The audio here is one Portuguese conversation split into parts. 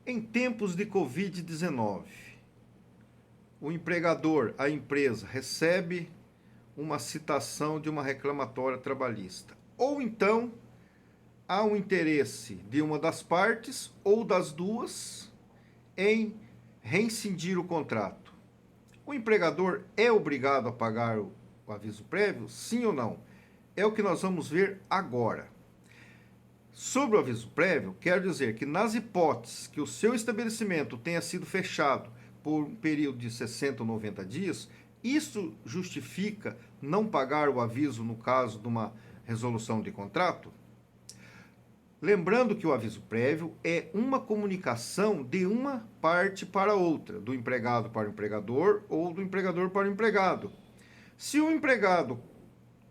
Em tempos de Covid-19, o empregador, a empresa, recebe uma citação de uma reclamatória trabalhista. Ou então, há um interesse de uma das partes ou das duas em rescindir o contrato. O empregador é obrigado a pagar o aviso prévio? Sim ou não? É o que nós vamos ver agora. Sobre o aviso prévio, quero dizer que nas hipóteses que o seu estabelecimento tenha sido fechado por um período de 60 ou 90 dias, isso justifica não pagar o aviso no caso de uma resolução de contrato? Lembrando que o aviso prévio é uma comunicação de uma parte para outra, do empregado para o empregador ou do empregador para o empregado. Se o empregado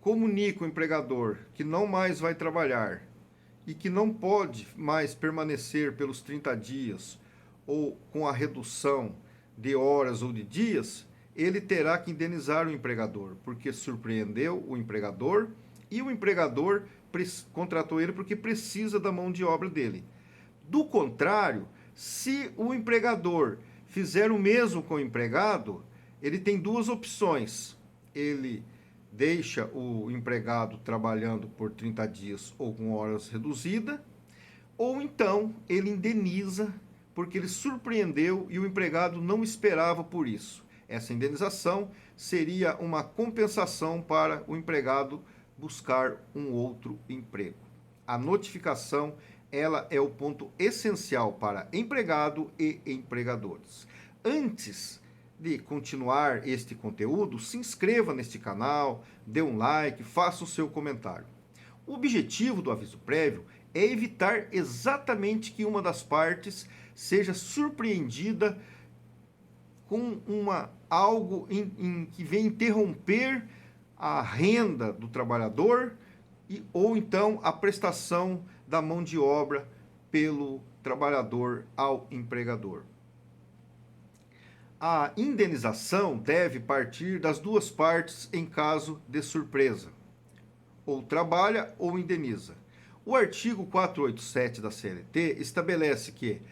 comunica ao empregador que não mais vai trabalhar e que não pode mais permanecer pelos 30 dias ou com a redução de horas ou de dias, ele terá que indenizar o empregador, porque surpreendeu o empregador e o empregador contratou ele porque precisa da mão de obra dele. Do contrário, se o empregador fizer o mesmo com o empregado, ele tem duas opções. Ele deixa o empregado trabalhando por 30 dias ou com horas reduzidas, ou então ele indeniza porque ele surpreendeu e o empregado não esperava por isso. Essa indenização seria uma compensação para o empregado buscar um outro emprego. A notificação, ela é o ponto essencial para empregado e empregadores. Antes de continuar este conteúdo, se inscreva neste canal, dê um like, faça o seu comentário. O objetivo do aviso prévio é evitar exatamente que uma das partes seja surpreendida com algo que venha interromper a renda do trabalhador ou então a prestação da mão de obra pelo trabalhador ao empregador. A indenização deve partir das duas partes em caso de surpresa. Ou trabalha ou indeniza. O artigo 487 da CLT estabelece que,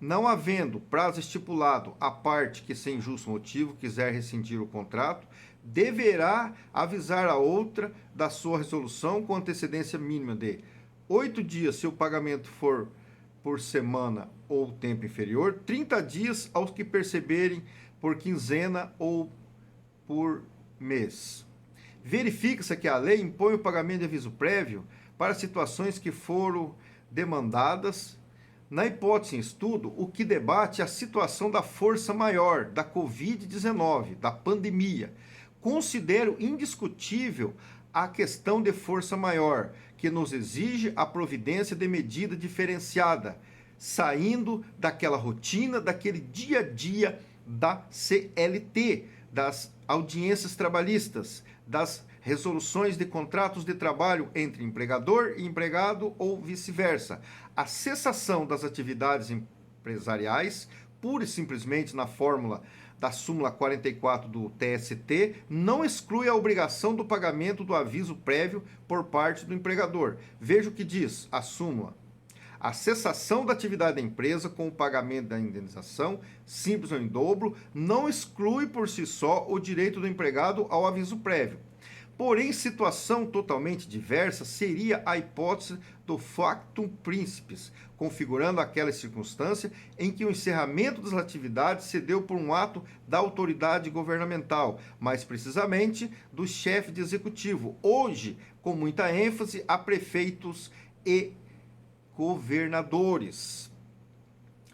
não havendo prazo estipulado, a parte que sem justo motivo quiser rescindir o contrato, deverá avisar a outra da sua resolução com antecedência mínima de 8 dias se o pagamento for por semana ou tempo inferior, 30 dias aos que perceberem por quinzena ou por mês. Verifica-se que a lei impõe o pagamento de aviso prévio para situações que foram demandadas. Na hipótese em estudo, o que debate é a situação da força maior, da Covid-19, da pandemia. Considero indiscutível a questão de força maior, que nos exige a providência de medida diferenciada, saindo daquela rotina, daquele dia a dia da CLT, das audiências trabalhistas, das resoluções de contratos de trabalho entre empregador e empregado ou vice-versa. A cessação das atividades empresariais, pura e simplesmente na fórmula da súmula 44 do TST, não exclui a obrigação do pagamento do aviso prévio por parte do empregador. Veja o que diz a súmula. A cessação da atividade da empresa com o pagamento da indenização, simples ou em dobro, não exclui por si só o direito do empregado ao aviso prévio. Porém, situação totalmente diversa seria a hipótese do factum principis, configurando aquela circunstância em que o encerramento das atividades se deu por um ato da autoridade governamental, mais precisamente do chefe de executivo, hoje com muita ênfase a prefeitos e governadores.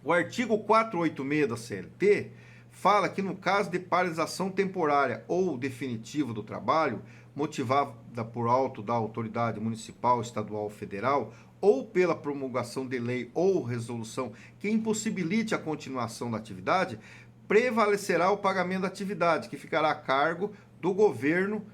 O artigo 486 da CLT fala que no caso de paralisação temporária ou definitiva do trabalho, motivada por auto da autoridade municipal, estadual ou federal, ou pela promulgação de lei ou resolução que impossibilite a continuação da atividade, prevalecerá o pagamento da atividade, que ficará a cargo do governo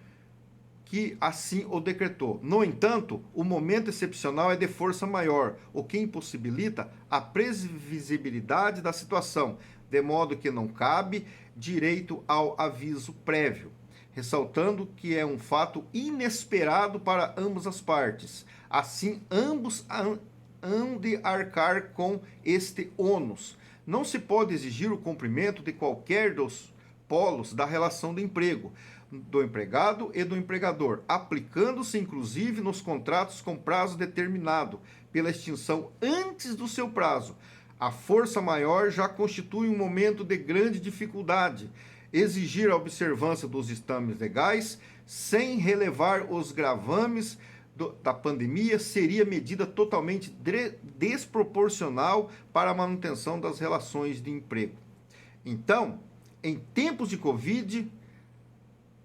que assim o decretou. No entanto, o momento excepcional é de força maior, o que impossibilita a previsibilidade da situação, de modo que não cabe direito ao aviso prévio, ressaltando que é um fato inesperado para ambas as partes. Assim, ambos hão de arcar com este ônus. Não se pode exigir o cumprimento de qualquer dos polos da relação de emprego, do empregado e do empregador, aplicando-se inclusive nos contratos com prazo determinado, pela extinção antes do seu prazo. A força maior já constitui um momento de grande dificuldade. Exigir a observância dos ditames legais, sem relevar os gravames da pandemia, seria medida totalmente desproporcional para a manutenção das relações de emprego. Então, em tempos de Covid,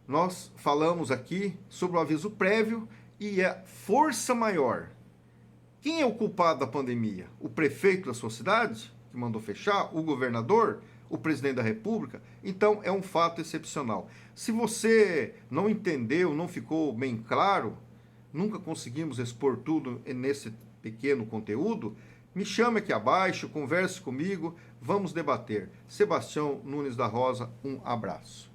nós falamos aqui sobre o aviso prévio e a força maior. Quem é o culpado da pandemia? O prefeito da sua cidade, que mandou fechar? O governador? O presidente da República? Então, é um fato excepcional. Se você não entendeu, não ficou bem claro, nunca conseguimos expor tudo nesse pequeno conteúdo, me chame aqui abaixo, converse comigo, vamos debater. Sebastião Nunes da Rosa, um abraço.